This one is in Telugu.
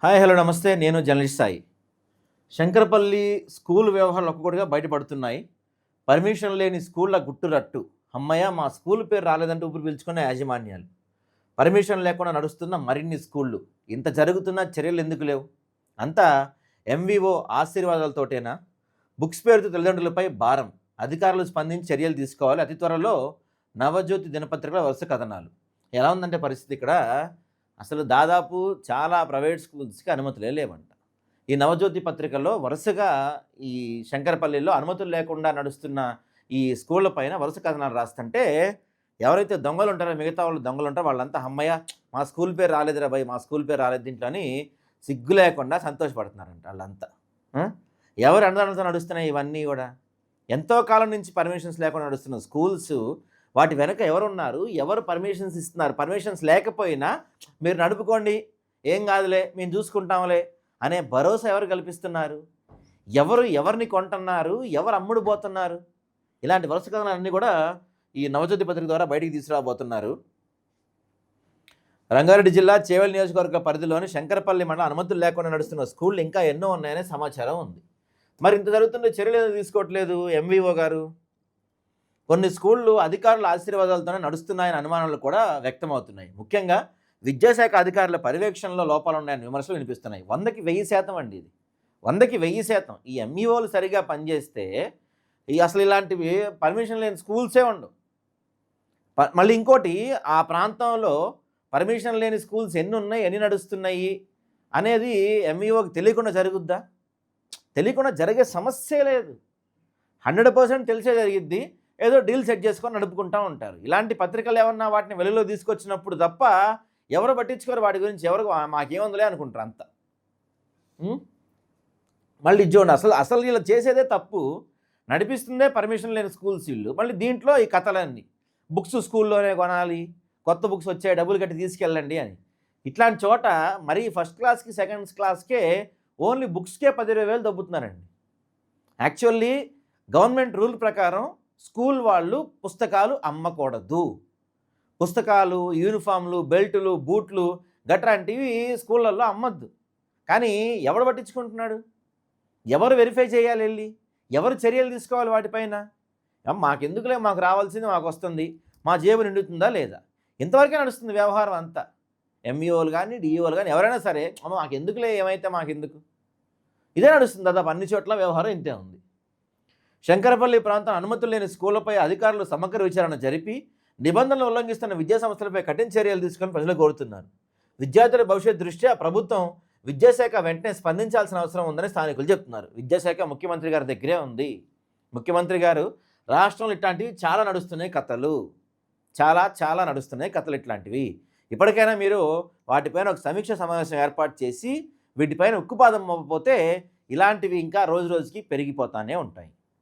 హాయ్ హలో నమస్తే. నేను జర్నలిస్ట్ సాయి. శంకరపల్లి స్కూల్ వ్యవహారాలు ఒక్కొక్కటిగా బయటపడుతున్నాయి. పర్మిషన్ లేని స్కూళ్ళ గుట్టురట్టు. హమ్మయ్య! మా స్కూల్ పేరు రాలేదంటూ ఊపిరి పీల్చుకున్న యాజమాన్యాలు. పర్మిషన్ లేకుండా నడుస్తున్న మరిన్ని స్కూళ్ళు. ఇంత జరుగుతున్న చర్యలు ఎందుకు లేవు? అంతా ఎంవీఓ ఆశీర్వాదాలతోటేనా? బుక్స్ పేరుతో తల్లిదండ్రులపై భారం. అధికారులు స్పందించి చర్యలు తీసుకోవాలి. అతి త్వరలో నవజ్యోతి దినపత్రికల వరుస కథనాలు. ఎలా ఉందంటే పరిస్థితి ఇక్కడ, అసలు దాదాపు చాలా ప్రైవేట్ స్కూల్స్కి అనుమతులే లేవంట. ఈ నవజ్యోతి పత్రికల్లో వరుసగా ఈ శంకరపల్లిలో అనుమతులు లేకుండా నడుస్తున్న ఈ స్కూళ్ళ పైన వరుస కథనాలు రాస్తుంటే, ఎవరైతే దొంగలు ఉంటారో, మిగతా వాళ్ళు దొంగలు ఉంటారో వాళ్ళంతా హమ్మయ్య మా స్కూల్ పేరు రాలేదురా భయ్, మా స్కూల్ పేరు రాలేదు దీంట్లో అని సిగ్గు లేకుండా సంతోషపడుతున్నారంట వాళ్ళంతా. ఎవరు అండదండతో నడుస్తున్నాయి ఇవన్నీ కూడా? ఎంతో కాలం నుంచి పర్మిషన్స్ లేకుండా నడుస్తున్న స్కూల్స్, వాటి వెనక ఎవరున్నారు, ఎవరు పర్మిషన్స్ ఇస్తున్నారు? పర్మిషన్స్ లేకపోయినా మీరు నడుపుకోండి, ఏం కాదులే, మేము చూసుకుంటాంలే అనే భరోసా ఎవరు కల్పిస్తున్నారు? ఎవరిని కొంటున్నారు, ఎవరు అమ్ముడు పోతున్నారు? ఇలాంటి వరుస కథనాలన్నీ కూడా ఈ నవజ్యోతి పత్రిక ద్వారా బయటికి తీసుకురాబోతున్నారు. రంగారెడ్డి జిల్లా చేవెళ్ళ నియోజకవర్గ పరిధిలోని శంకరపల్లి మండలం అనుమతులు లేకుండా నడుస్తున్న స్కూళ్ళు ఇంకా ఎన్నో ఉన్నాయనే సమాచారం ఉంది. మరి ఇంత జరుగుతుంటే చర్యలు తీసుకోవట్లేదు ఎంవీఓ గారు? కొన్ని స్కూళ్ళు అధికారుల ఆశీర్వాదాలతోనే నడుస్తున్నాయని అనుమానాలు కూడా వ్యక్తమవుతున్నాయి. ముఖ్యంగా విద్యాశాఖ అధికారుల పర్యవేక్షణలో లోపాలు ఉన్నాయని విమర్శలు వినిపిస్తున్నాయి. 100కి 1000% అండి ఇది. 100కి 1000%. ఈ ఎంఈఓలు సరిగా పనిచేస్తే అసలు ఇలాంటివి పర్మిషన్ లేని స్కూల్సే ఉండవు. మళ్ళీ ఇంకోటి, ఆ ప్రాంతంలో పర్మిషన్ లేని స్కూల్స్ ఎన్ని ఉన్నాయి, ఎన్ని నడుస్తున్నాయి అనేది ఎంఈఓకి తెలియకుండా జరుగుద్దా? తెలియకుండా జరిగే సమస్యే లేదు. 100% తెలిసే జరిగిద్ది. ఏదో డీల్ సెట్ చేసుకొని నడుపుకుంటూ ఉంటారు. ఇలాంటి పత్రికలు ఏమన్నా వాటిని వెలుగులో తీసుకొచ్చినప్పుడు తప్ప ఎవరు పట్టించుకోరు వాటి గురించి. ఎవరు మాకేముందిలే అనుకుంటారు అంతా. మళ్ళీ చూడండి, అసలు వీళ్ళు చేసేదే తప్పు, నడిపిస్తుందే పర్మిషన్ లేని స్కూల్స్ వీళ్ళు. మళ్ళీ దీంట్లో ఈ కథలన్నీ, బుక్స్ స్కూల్లోనే కొనాలి, కొత్త బుక్స్ వచ్చాయి డబ్బులు కట్టి తీసుకెళ్ళండి అని. ఇట్లాంటి చోట మరీ ఫస్ట్ క్లాస్కి సెకండ్ క్లాస్కే ఓన్లీ బుక్స్కే 10,000-20,000 దొబ్బుతున్నారండి. యాక్చువల్లీ గవర్నమెంట్ రూల్ ప్రకారం స్కూల్ వాళ్ళు పుస్తకాలు అమ్మకూడదు. పుస్తకాలు, యూనిఫామ్లు, బెల్టులు, బూట్లు గట్రాంటివి స్కూళ్ళల్లో అమ్మద్దు. కానీ ఎవడు పట్టించుకుంటున్నాడు? ఎవరు వెరిఫై చేయాలి వెళ్ళి? ఎవరు చర్యలు తీసుకోవాలి వాటిపైన? మాకెందుకులే, మాకు రావాల్సింది మాకు వస్తుంది, మా జేబు నిండుతుందా లేదా, ఇంతవరకే నడుస్తుంది వ్యవహారం అంతా. ఎంఈఓలు కానీ డిఈఓలు కానీ ఎవరైనా సరే, మాకెందుకులే, ఏమైతే మాకెందుకు, ఇదే నడుస్తుంది. దాదాపు అన్ని చోట్ల వ్యవహారం ఇంతే ఉంది. శంకరపల్లి ప్రాంతం అనుమతులు లేని స్కూళ్లపై అధికారులు సమగ్ర విచారణ జరిపి నిబంధనలు ఉల్లంఘిస్తున్న విద్యాసంస్థలపై కఠిన చర్యలు తీసుకొని ప్రజలు కోరుతున్నారు. విద్యార్థుల భవిష్యత్ దృష్ట్యా ప్రభుత్వం, విద్యాశాఖ వెంటనే స్పందించాల్సిన అవసరం ఉందని స్థానికులు చెప్తున్నారు. విద్యాశాఖ ముఖ్యమంత్రి గారి దగ్గరే ఉంది. ముఖ్యమంత్రి గారు రాష్ట్రంలో ఇట్లాంటివి చాలా నడుస్తున్నాయి కథలు, చాలా నడుస్తున్నాయి కథలు ఇట్లాంటివి. ఇప్పటికైనా మీరు వాటిపైన ఒక సమీక్ష సమావేశం ఏర్పాటు చేసి వీటిపైన ఉక్కుపాదం మోపపోతే ఇలాంటివి ఇంకా రోజు రోజుకి పెరిగిపోతానే ఉంటాయి.